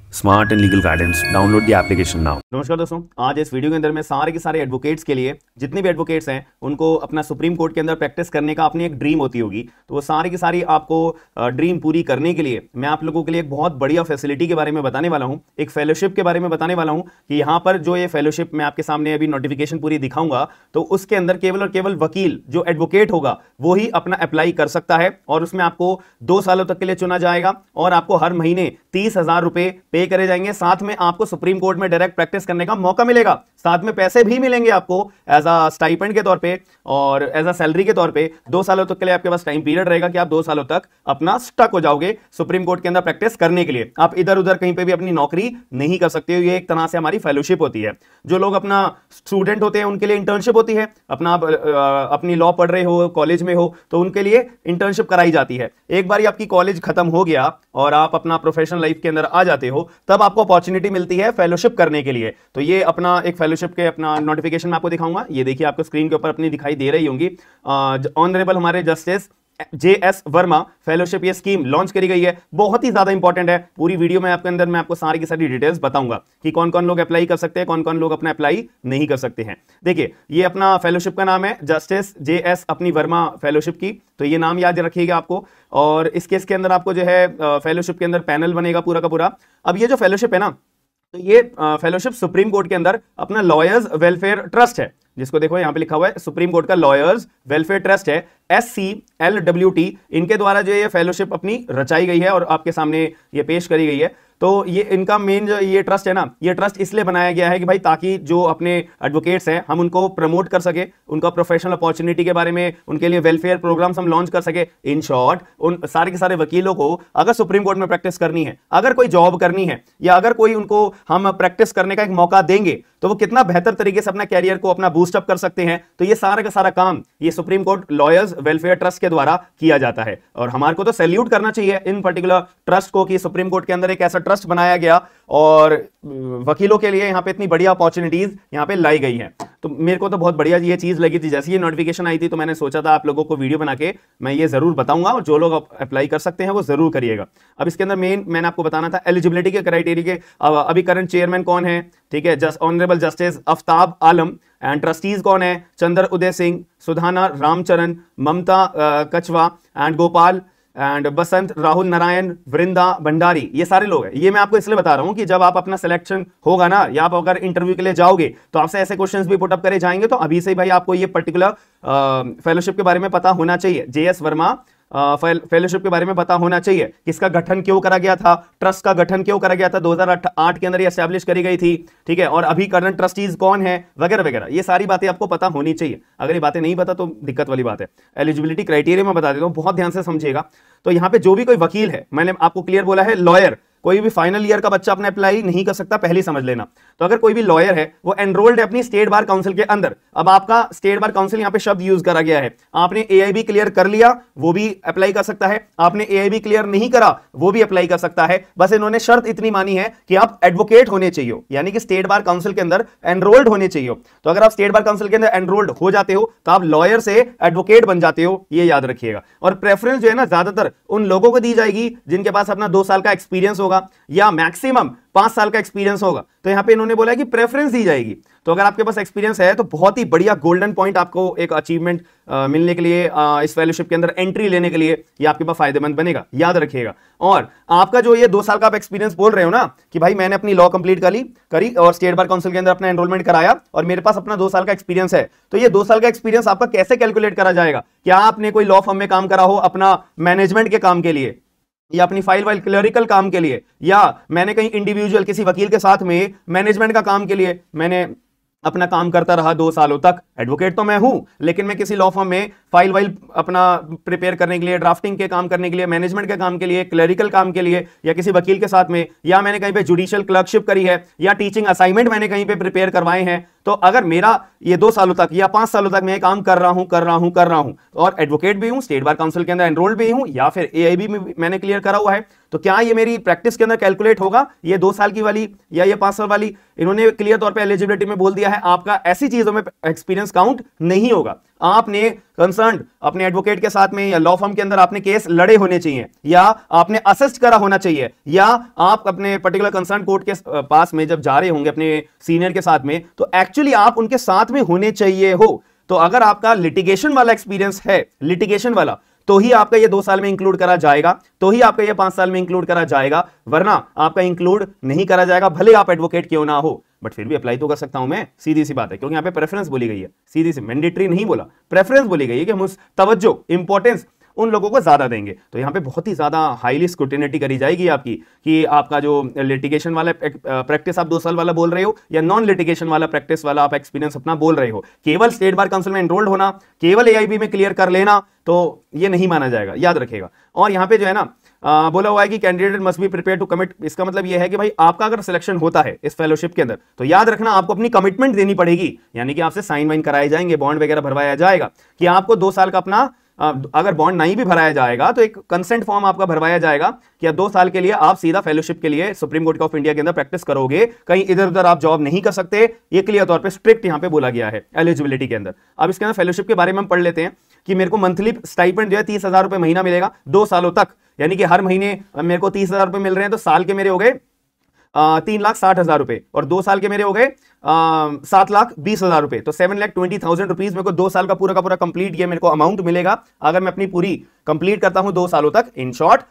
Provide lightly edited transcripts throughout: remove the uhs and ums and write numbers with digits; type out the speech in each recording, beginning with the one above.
Smart and legal guidance, download the application now. नमस्कार दोस्तों, आज इस वीडियो के अंदर मैं सारे के सारे एडवोकेट्स के लिए, जितने भी एडवोकेट्स हैं उनको अपना सुप्रीम कोर्ट के अंदर प्रैक्टिस करने का अपनी एक ड्रीम होती होगी, तो वो सारी की सारी आपको ड्रीम पूरी करने के लिए मैं आप लोगों के लिए एक बहुत बढ़िया फैसिलिटी के बारे में बताने वाला हूं, एक फेलोशिप के बारे में बताने वाला हूं कि यहाँ पर जो ये फेलोशिप मैं आपके सामने अभी नोटिफिकेशन पूरी दिखाऊंगा, तो उसके अंदर केवल और केवल वकील जो एडवोकेट होगा वो ही अपना अप्लाई कर सकता है और उसमें आपको 2 सालों तक के लिए चुना जाएगा और आपको हर महीने 30,000 रुपए पे करे जाएंगे। साथ में आपको सुप्रीम कोर्ट में डायरेक्ट प्रैक्टिस करने का मौका मिलेगा, साथ में पैसे भी मिलेंगे आपको एज अ स्टाइपेंड के तौर पे और एज अ सैलरी के तौर पे। 2 सालों तक के लिए आपके पास टाइम पीरियड रहेगा कि आप 2 सालों तक अपना स्टक हो जाओगे सुप्रीम कोर्ट के अंदर प्रैक्टिस करने के लिए। आप इधर उधर कहीं पे भी अपनी नौकरी नहीं कर सकते हो। ये एक तरह से हमारी फेलोशिप होती है। जो लोग अपना स्टूडेंट होते हैं उनके लिए इंटर्नशिप होती है, अपना अपनी लॉ पढ़ रहे हो, कॉलेज में हो, तो उनके लिए इंटर्नशिप कराई जाती है। एक बार आपकी कॉलेज खत्म हो गया और आप अपना प्रोफेशनल लाइफ के अंदर आ जाते हो, तब आपको अपॉर्चुनिटी मिलती है फेलोशिप करने के लिए। तो ये अपना एक फेलोशिप के अपना नोटिफिकेशन मैं आपको दिखाऊंगा। ये देखिए आपको स्क्रीन के ऊपर अपनी दिखाई दे रही होंगी। ऑनरेबल हमारे जस्टिस JS वर्मा फेलोशिप ये स्कीम लॉन्च करी गई है, बहुत ही ज्यादा इंपॉर्टेंट है। पूरी वीडियो में आपके अंदर मैं आपको सारी की सारी डिटेल्स बताऊंगा कि कौन कौन लोग अप्लाई कर सकते हैं, कौन कौन लोग अपना अप्लाई नहीं कर सकते हैं। देखिए ये अपना फेलोशिप का नाम है जस्टिस JS अपनी वर्मा फेलोशिप की, तो ये नाम याद रखिएगा आपको। और इस केस के अंदर आपको जो है फेलोशिप के अंदर पैनल बनेगा पूरा का पूरा। अब ये जो फेलोशिप है ना, तो ये फेलोशिप सुप्रीम कोर्ट के अंदर अपना लॉयर्स वेलफेयर ट्रस्ट है, जिसको देखो यहां पे लिखा हुआ है सुप्रीम कोर्ट का लॉयर्स वेलफेयर ट्रस्ट है, SCLWT। इनके द्वारा जो ये फेलोशिप अपनी रचाई गई है और आपके सामने ये पेश करी गई है। तो ये इनका मेन जो ये ट्रस्ट है ना, ये ट्रस्ट इसलिए बनाया गया है कि भाई ताकि जो अपने एडवोकेट्स हैं हम उनको प्रमोट कर सके, उनका प्रोफेशनल अपॉर्चुनिटी के बारे में, उनके लिए वेलफेयर प्रोग्राम्स हम लॉन्च कर सके। इन शॉर्ट उन सारे के सारे वकीलों को अगर सुप्रीम कोर्ट में प्रैक्टिस करनी है, अगर कोई जॉब करनी है, या अगर कोई उनको हम प्रैक्टिस करने का एक मौका देंगे, तो वो कितना बेहतर तरीके से अपना कैरियर को अपना बूस्टअप कर सकते हैं। तो ये सारा का सारा काम ये supreme court lawyers welfare trust के द्वारा किया जाता है और हमारे को तो सैल्यूट करना चाहिए इन पर्टिकुलर ट्रस्ट को कि सुप्रीम कोर्ट के अंदर एक ऐसा ट्रस्ट बनाया गया और वकीलों के लिए यहाँ पे इतनी बढ़िया अपॉर्चुनिटीज यहाँ पे लाई गई हैं। तो मेरे को तो बहुत बढ़िया ये चीज लगी थी। जैसे ये नोटिफिकेशन आई थी तो मैंने सोचा था आप लोगों को वीडियो बना के मैं ये जरूर बताऊंगा और जो लोग अप्लाई कर सकते हैं वो जरूर करिएगा। अब इसके अंदर मेन मैंने आपको बताना था एलिजिबिलिटी के क्राइटेरिया के। अभी करंट चेयरमैन कौन है, ठीक है, honourable justice Aftab Alam. And trustees कौन है, चंद्र उदय सिंह, सुधाना रामचरण, ममता कछवा एंड गोपाल एंड बसंत, राहुल नारायण, वृंदा भंडारी। ये सारे लोग हैं। ये मैं आपको इसलिए बता रहा हूं कि जब आप अपना सिलेक्शन होगा ना, या आप अगर इंटरव्यू के लिए जाओगे तो आपसे ऐसे क्वेश्चंस भी पुटअप करे जाएंगे। तो अभी से भाई आपको ये पर्टिकुलर फेलोशिप के बारे में पता होना चाहिए, JS वर्मा फेलोशिप के बारे में पता होना चाहिए। किसका गठन क्यों करा गया था, ट्रस्ट का गठन क्यों करा गया था, 2008 के अंदर ये एस्टैब्लिश करी गई थी, ठीक है, और अभी करंट ट्रस्टीज कौन है वगैरह वगैरह। ये सारी बातें आपको पता होनी चाहिए। अगर ये बातें नहीं पता तो दिक्कत वाली बात है। एलिजिबिलिटी क्राइटेरिया में बता देता हूं, बहुत ध्यान से समझिएगा। तो यहां पे जो भी कोई वकील है, मैंने आपको क्लियर बोला है लॉयर, कोई भी फाइनल ईयर का बच्चा अपने अप्लाई नहीं कर सकता, पहले समझ लेना। तो अगर कोई भी लॉयर है वो एनरोल्ड है अपनी स्टेट बार काउंसिल के अंदर। अब आपका स्टेट बार काउंसिल यहां पे शब्द यूज करा गया है। आपने AIB क्लियर कर लिया वो भी अप्लाई कर सकता है, आपने AIB क्लियर नहीं करा वो भी अप्लाई कर सकता है। बस इन्होंने शर्त इतनी मानी है कि आप एडवोकेट होने चाहिए, यानी कि स्टेट बार काउंसिल के अंदर एनरोल्ड होने चाहिए। तो अगर आप स्टेट बार काउंसिल के अंदर एनरोल्ड हो जाते हो तो आप लॉयर से एडवोकेट बन जाते हो, ये याद रखिएगा। और प्रेफरेंस जो है ना ज्यादातर उन लोगों को दी जाएगी जिनके पास अपना 2 साल का एक्सपीरियंस होगा या मैक्सिमम 5 साल का एक्सपीरियंस होगा। तो यहां पे इन्होंने बोला है कि प्रेफरेंस दी जाएगी। तो अगर आपके पास एक्सपीरियंस है तो बहुत ही बढ़िया गोल्डन पॉइंट आपको एक अचीवमेंट मिलने के लिए, इस फेलोशिप के अंदर एंट्री लेने के लिए ये आपके पास फायदेमंद बनेगा, याद रखिएगा। और आपका जो ये 2 साल का आप एक्सपीरियंस बोल रहे हो ना कि भाई मैंने अपनी लॉ कंप्लीट करी और स्टेट बार काउंसिल के अंदर अपना एनरोलमेंट कराया और मेरे पास अपना 2 साल का एक्सपीरियंस है, तो ये 2 साल का एक्सपीरियंस आपका कैसे कैलकुलेट करा जाएगा? क्या आपने कोई लॉ फर्म में काम करा हो अपना मैनेजमेंट के काम के लिए, या अपनी फाइल वाइल क्लरिकल काम के लिए, या मैंने कहीं इंडिविजुअल किसी वकील के साथ में मैनेजमेंट का काम के लिए मैंने अपना काम करता रहा 2 सालों तक। एडवोकेट तो मैं हूं, लेकिन मैं किसी लॉ फर्म में फाइल वाइल अपना प्रिपेयर करने के लिए, ड्राफ्टिंग के काम करने के लिए, मैनेजमेंट के काम के लिए, क्लरिकल काम के लिए, या किसी वकील के साथ में, या मैंने कहीं पे जुडिशियल क्लर्कशिप करी है, या टीचिंग असाइनमेंट मैंने कहीं पे प्रिपेयर करवाए हैं, तो अगर मेरा ये 2 सालों तक या 5 सालों तक मैं काम कर रहा हूं और एडवोकेट भी हूं, स्टेट बार काउंसिल के अंदर एनरोल्ड भी हूं, या फिर AIB में मैंने क्लियर करा हुआ है, तो क्या ये मेरी प्रैक्टिस के अंदर कैलकुलेट होगा, ये 2 साल की वाली या ये 5 साल वाली? इन्होंने क्लियर तौर पे एलिजिबिलिटी में बोल दिया है आपका ऐसी चीजों में एक्सपीरियंस काउंट नहीं होगा। आपने कंसर्न अपने एडवोकेट के साथ में या लॉ फर्म के अंदर आपने केस लड़े होने चाहिए, या आपने असिस्ट करा होना चाहिए, या आप अपने पर्टिकुलर कंसर्न कोर्ट के पास में जब जा रहे होंगे अपने सीनियर के साथ में, तो एक्चुअली आप उनके साथ में होने चाहिए हो। तो अगर आपका लिटिगेशन वाला एक्सपीरियंस है, लिटिगेशन वाला, तो ही आपका ये 2 साल में इंक्लूड करा जाएगा, तो ही आपका ये 5 साल में इंक्लूड करा जाएगा, वरना आपका इंक्लूड नहीं करा जाएगा, भले आप एडवोकेट क्यों ना हो। बट फिर भी अप्लाई तो कर सकता हूं मैं, सीधी सी बात है, क्योंकि यहां पे प्रेफरेंस बोली गई है, सीधी सी, मैंडेटरी नहीं बोला, प्रेफरेंस बोली गई है कि हम उस तवज्जो, इंपॉर्टेंस उन लोगों को ज्यादा देंगे। तो यहां पे बहुत ही ज्यादा हाईली स्क्रूटिनिटी करी जाएगी आपकी, कि आपका जो लिटिगेशन वाला प्रैक्टिस आप 2 साल वाला बोल रहे हो, या नॉन लिटिगेशन वाला प्रैक्टिस वाला आप एक्सपीरियंस अपना बोल रहे हो। केवल स्टेट बार काउंसिल में एनरोल्ड होना, केवल एआईबी में क्लियर कर लेना, तो ये नहीं माना जाएगा, याद रखेगा। और यहां पे जो है ना बोला हुआ है कि candidate must be prepare to commit. इसका मतलब यह है कि भाई आपका अगर सिलेक्शन होता है इस फेलोशिप के अंदर, तो याद रखना आपको अपनी कमिटमेंट देनी पड़ेगी, यानी कि आपसे साइन वाइन कराए जाएंगे, बॉन्ड वगैरह भरवाया जाएगा, कि आपको 2 साल का अपना, अगर बॉन्ड नहीं भी भराया जाएगा तो एक कंसेंट फॉर्म आपका भरवाया जाएगा कि अब 2 साल के लिए आप सीधा फेलोशिप के लिए सुप्रीम कोर्ट ऑफ इंडिया के अंदर प्रैक्टिस करोगे, कहीं इधर उधर आप जॉब नहीं कर सकते। ये क्लियर तौर पे स्ट्रिक्ट यहां पे बोला गया है एलिजिबिलिटी के अंदर। अब इसके अंदर फेलोशिप के बारे में हम पढ़ लेते हैं कि मेरे को मंथली स्टाइपेंड जो है 30,000 रुपए महीना मिलेगा 2 सालों तक, यानी कि हर महीने मेरे को 30,000 रुपए मिल रहे हैं, तो साल के मेरे हो गए 3,60,000 रुपए, और 2 साल के मेरे हो गए 7,20,000 रुपए। तो 7,20,000 रुपीज मेरे को 2 साल का पूरा कंप्लीट ये मेरे को अमाउंट मिलेगा अगर मैं अपनी पूरी कंप्लीट करता हूं 2 सालों तक। इन शॉर्ट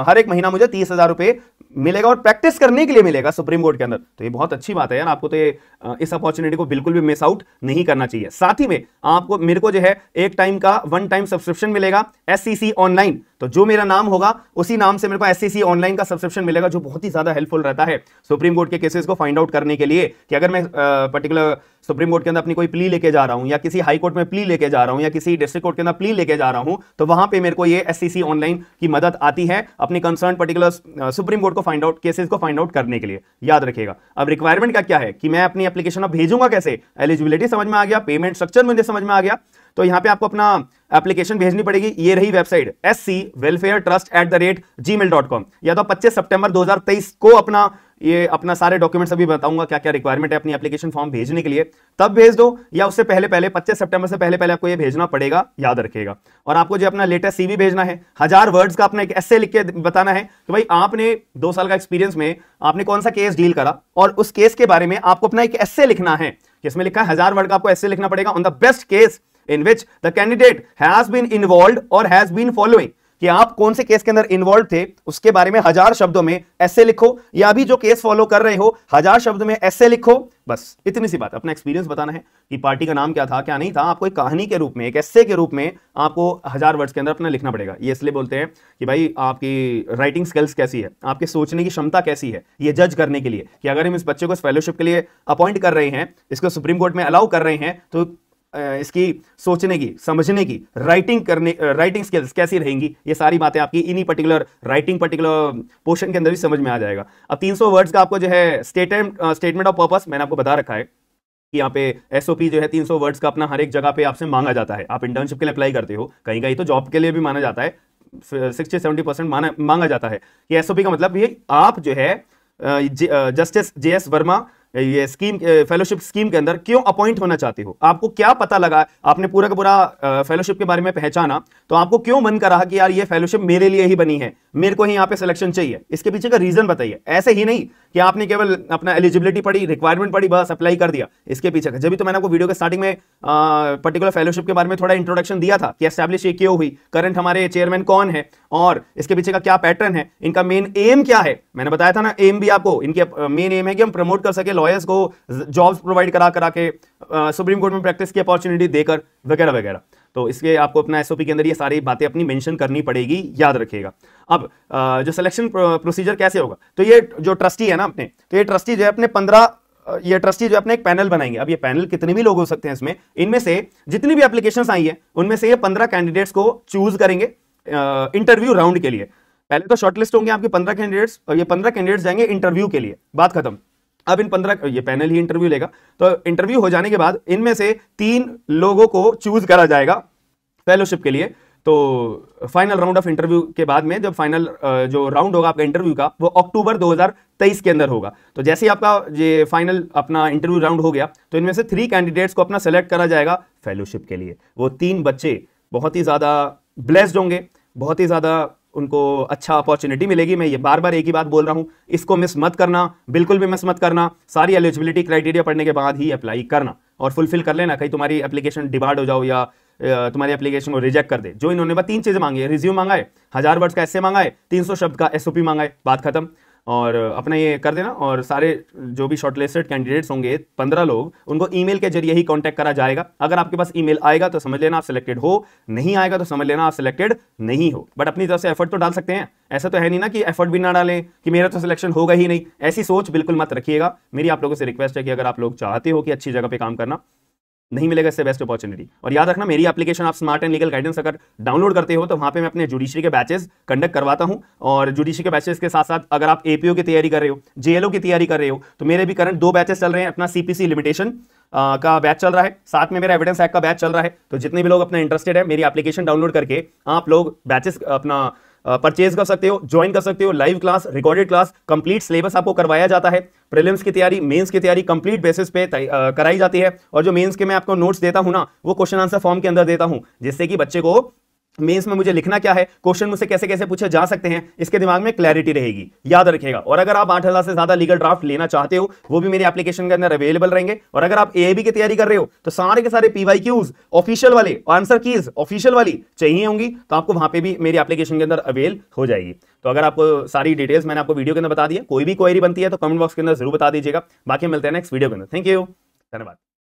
हर एक महीना मुझे 30,000 रुपए मिलेगा, और प्रैक्टिस करने के लिए मिलेगा सुप्रीम कोर्ट के अंदर। तो ये बहुत अच्छी बात है यार, आपको तो ये इस अपॉर्चुनिटी को बिल्कुल भी मिस आउट नहीं करना चाहिए। साथ ही में आपको, मेरे को जो है एक टाइम का 1 टाइम सब्सक्रिप्शन मिलेगा एससीसी ऑनलाइन। तो जो मेरा नाम होगा उसी नाम से मेरे को एससीसी ऑनलाइन का सब्सक्रिप्शन मिलेगा, जो बहुत ही ज्यादा हेल्पफुल रहता है सुप्रीम कोर्ट के केसेस को फाइंड आउट करने के लिए, कि अगर मैं पर्टिकुलर सुप्रीम कोर्ट के अंदर अपनी कोई प्ली लेके जा रहा हूं, या किसी हाई कोर्ट में प्ली लेके जा रहा हूं, या किसी डिस्ट्रिक्ट कोर्ट के अंदर प्ली लेके जा रहा हूं, तो वहां पे मेरे को ये एससीसी ऑनलाइन की मदद आती है अपनी कंसर्न पर्टिकुलर सुप्रीम कोर्ट को फाइंड आउट, केसेस को फाइंड आउट करने के लिए। याद रखिएगा। अब रिक्वायरमेंट का क्या है कि मैं अपनी एप्लीकेशन अब भेजूंगा कैसे, एलिजिबिलिटी समझ में आ गया, पेमेंट स्ट्रक्चर मुझे समझ में आ गया। तो यहां पे आपको अपना एप्लीकेशन भेजनी पड़ेगी, ये रही वेबसाइट scwelfaretrust@gmail.com, या तो 25 सितंबर 2023 को अपना सारे डॉक्यूमेंट्स अभी बताऊंगा क्या क्या रिक्वायरमेंट है अपनी एप्लीकेशन फॉर्म भेजने के लिए, तब भेज दो, या उससे पहले 25 सितंबर से पहले आपको ये भेजना पड़ेगा, याद रखिएगा। और आपको जो अपना लेटेस्ट सीवी भेजना है, 1000 वर्ड्स का अपना एक एस्से लिख के बताना है कि भाई आपने 2 साल का एक्सपीरियंस में आपने कौन सा केस डील करा, और उस केस के बारे में आपको अपना एक एस्से लिखना है, जिसमें लिखा है 1000 वर्ड का आपको एस्से लिखना पड़ेगा on the best case in which the candidate has been involved or has been following, कि आप कौन से केस के अंदर इन्वॉल्व थे उसके बारे में 1000 शब्दों में ऐसे लिखो, या अभी जो केस फॉलो कर रहे हो 1000 शब्दों में ऐसे लिखो। बस इतनी सी बात, अपना एक्सपीरियंस बताना है कि पार्टी का नाम क्या था क्या नहीं था, आपको एक कहानी के रूप में, एक एस्से के रूप में आपको 1000 वर्ड्स के अंदर अपना लिखना पड़ेगा। ये इसलिए बोलते हैं कि भाई आपकी राइटिंग स्किल्स कैसी है, आपके सोचने की क्षमता कैसी है, ये जज करने के लिए कि अगर हम इस बच्चे को इस फेलोशिप के लिए अपॉइंट कर रहे हैं, इसको सुप्रीम कोर्ट में अलाउ कर रहे हैं, तो इसकी सोचने की, समझने की, राइटिंग स्किल्स कैसी रहेंगी, ये सारी बातें आपकी इन्हीं पर्टिकुलर पोर्शन के अंदर भी समझ में आ जाएगा। अब 300 वर्ड्स का आपको जो है स्टेटमेंट ऑफ पर्पस मैंने आपको बता रखा है कि यहाँ पे एसओपी जो है 300 वर्ड्स का अपना हर एक जगह पे आपसे मांगा जाता है। आप इंटर्नशिप के लिए अप्लाई करते हो, कहीं कहीं तो जॉब के लिए भी माना जाता है, 60-70% मांगा जाता है कि एसओपी का मतलब ये आप जो है जस्टिस जेएस वर्मा ये स्कीम, फेलोशिप स्कीम के अंदर क्यों अपॉइंट होना चाहते हो, आपको क्या पता लगा, आपने पूरा का पूरा फेलोशिप के बारे में पहचाना, तो आपको क्यों मन कर रहा कि यार ये फेलोशिप मेरे लिए ही बनी है, मेरे को ही यहाँ पे सिलेक्शन चाहिए, इसके पीछे का रीजन बताइए। ऐसे ही नहीं कि आपने केवल अपना एलिजिबिलिटी पढ़ी, रिक्वायरमेंट पढ़ी, बस अप्लाई कर दिया, इसके पीछे का, जब भी तो मैंने आपको वीडियो के स्टार्टिंग में पर्टिकुलर फेलोशिप के बारे में थोड़ा इंट्रोडक्शन दिया था कि एस्टैब्लिश ये क्यों हुई, करंट हमारे चेयरमैन कौन है, और इसके पीछे का क्या पैटर्न है, इनका मेन एम क्या है। मैंने बताया था ना एम भी आपको, इनके मेन एम है कि हम प्रमोट कर सके लॉयर्स को, जॉब्स प्रोवाइड करा के सुप्रीम कोर्ट में प्रैक्टिस की अपॉर्चुनिटी देकर, वगैरह वगैरह। तो इसके आपको अपना एसओपी के अंदर ये सारी बातें अपनी मेंशन करनी पड़ेगी, याद रखिएगा। अब जो सिलेक्शन प्रोसीजर कैसे होगा, तो ये जो ट्रस्टी है ना अपने, तो ये ट्रस्टी जो है अपने 15 ये ट्रस्टी जो अपने एक पैनल बनाएंगे। अब ये पैनल कितने भी लोग हो सकते हैं इसमें, इनमें से जितनी भी एप्लीकेशंस आई है उनमें से ये 15 कैंडिडेट्स को चूज करेंगे इंटरव्यू राउंड के लिए। पहले तो शॉर्टलिस्ट होंगे आपके 15 कैंडिडेट्स, और ये 15 कैंडिडेट्स जाएंगे इंटरव्यू के लिए, बात खत्म। अब इन 15 ये पैनल ही इंटरव्यू लेगा, तो इंटरव्यू हो जाने के बाद इनमें से 3 लोगों को चूज करा जाएगा फेलोशिप के लिए। तो फाइनल राउंड ऑफ इंटरव्यू के बाद में जब फाइनल जो राउंड होगा आपका इंटरव्यू का वो अक्टूबर 2023 के अंदर होगा। तो जैसे ही आपका ये फाइनल अपना इंटरव्यू राउंड हो गया तो इनमें से 3 कैंडिडेट्स को अपना सेलेक्ट करा जाएगा फेलोशिप के लिए। वो 3 बच्चे बहुत ही ज़्यादा ब्लेस्ड होंगे, बहुत ही ज़्यादा उनको अच्छा अपॉर्चुनिटी मिलेगी। मैं ये बार बार एक ही बात बोल रहा हूं, इसको मिस मत करना, बिल्कुल भी मिस मत करना। सारी एलिजिबिलिटी क्राइटेरिया पढ़ने के बाद ही अप्लाई करना और फुलफिल कर लेना, कहीं तुम्हारी एप्लीकेशन डिबार्ड हो जाओ या तुम्हारी एप्लीकेशन को रिजेक्ट कर दे। जो इन्होंने बस 3 चीजें मांगी है, रिज्यूम मांगा है, 1000 वर्ड्स का एस्से मांगा है, 300 शब्द का एसओपी मांगा है, बात खत्म। और अपना ये कर देना। और सारे जो भी शॉर्टलिस्टेड कैंडिडेट्स होंगे 15 लोग, उनको ईमेल के जरिए ही कांटेक्ट करा जाएगा। अगर आपके पास ईमेल आएगा तो समझ लेना आप सिलेक्टेड हो, नहीं आएगा तो समझ लेना आप सिलेक्टेड नहीं हो। बट अपनी तरफ से एफर्ट तो डाल सकते हैं, ऐसा तो है नहीं ना कि एफर्ट भी ना डालें कि मेरा तो सिलेक्शन होगा ही नहीं। ऐसी सोच बिल्कुल मत रखिएगा। मेरी आप लोगों से रिक्वेस्ट है कि अगर आप लोग चाहते हो कि अच्छी जगह पे काम करना, नहीं मिलेगा इससे बेस्ट अपॉर्चुनिटी। और याद रखना, मेरी एप्लीकेशन आप स्मार्ट एंड लीगल गाइडेंस अगर डाउनलोड करते हो तो वहां पे मैं अपने जुडिशरी के बैचेस कंडक्ट करवाता हूं। और जुडिशरी के बैचेस के साथ साथ अगर आप एपीओ की तैयारी कर रहे हो, जेएलओ की तैयारी कर रहे हो, तो मेरे भी करंट 2 बैचेस चल रहे हैं। अपना सीपीसी लिमिटेशन का बैच चल रहा है, साथ में मेरा एविडेंस एक्ट का बैच चल रहा है। तो जितने भी लोग अपना इंटरेस्टेड है, मेरी एप्लीकेशन डाउनलोड करके आप लोग बैचेस अपना परचेज कर सकते हो, ज्वाइन कर सकते हो। Live class, recorded class, complete syllabus आपको करवाया जाता है। प्रीलिम्स की तैयारी, मेंस की तैयारी कंप्लीट बेसिस पे कराई जाती है। और जो मेंस के मैं आपको नोट्स देता हूं ना, वो क्वेश्चन आंसर फॉर्म के अंदर देता हूं, जिससे कि बच्चे को मेंस में मुझे लिखना क्या है, क्वेश्चन मुझसे कैसे कैसे पूछे जा सकते हैं, इसके दिमाग में क्लैरिटी रहेगी, याद रखिएगा। और अगर आप 8000 से ज्यादा लीगल ड्राफ्ट लेना चाहते हो, वो भी मेरी एप्लीकेशन के अंदर अवेलेबल रहेंगे। और अगर आप एएबी की तैयारी कर रहे हो तो सारे के सारे पीवाईक्यूज ऑफिशियल वाले, आंसर कीज ऑफिशियल वाली चाहिए होंगी, तो आपको वहां पे भी मेरी एप्लीकेशन के अंदर अवेल हो जाएगी। तो अगर आपको सारी डिटेल्स मैंने आपको वीडियो के अंदर बता दी है, कोई भी क्वेरी बनती है तो कमेंट बॉक्स के अंदर जरूर बता दीजिएगा। बाकी मिलते हैं नेक्स्ट वीडियो के अंदर। थैंक यू, धन्यवाद।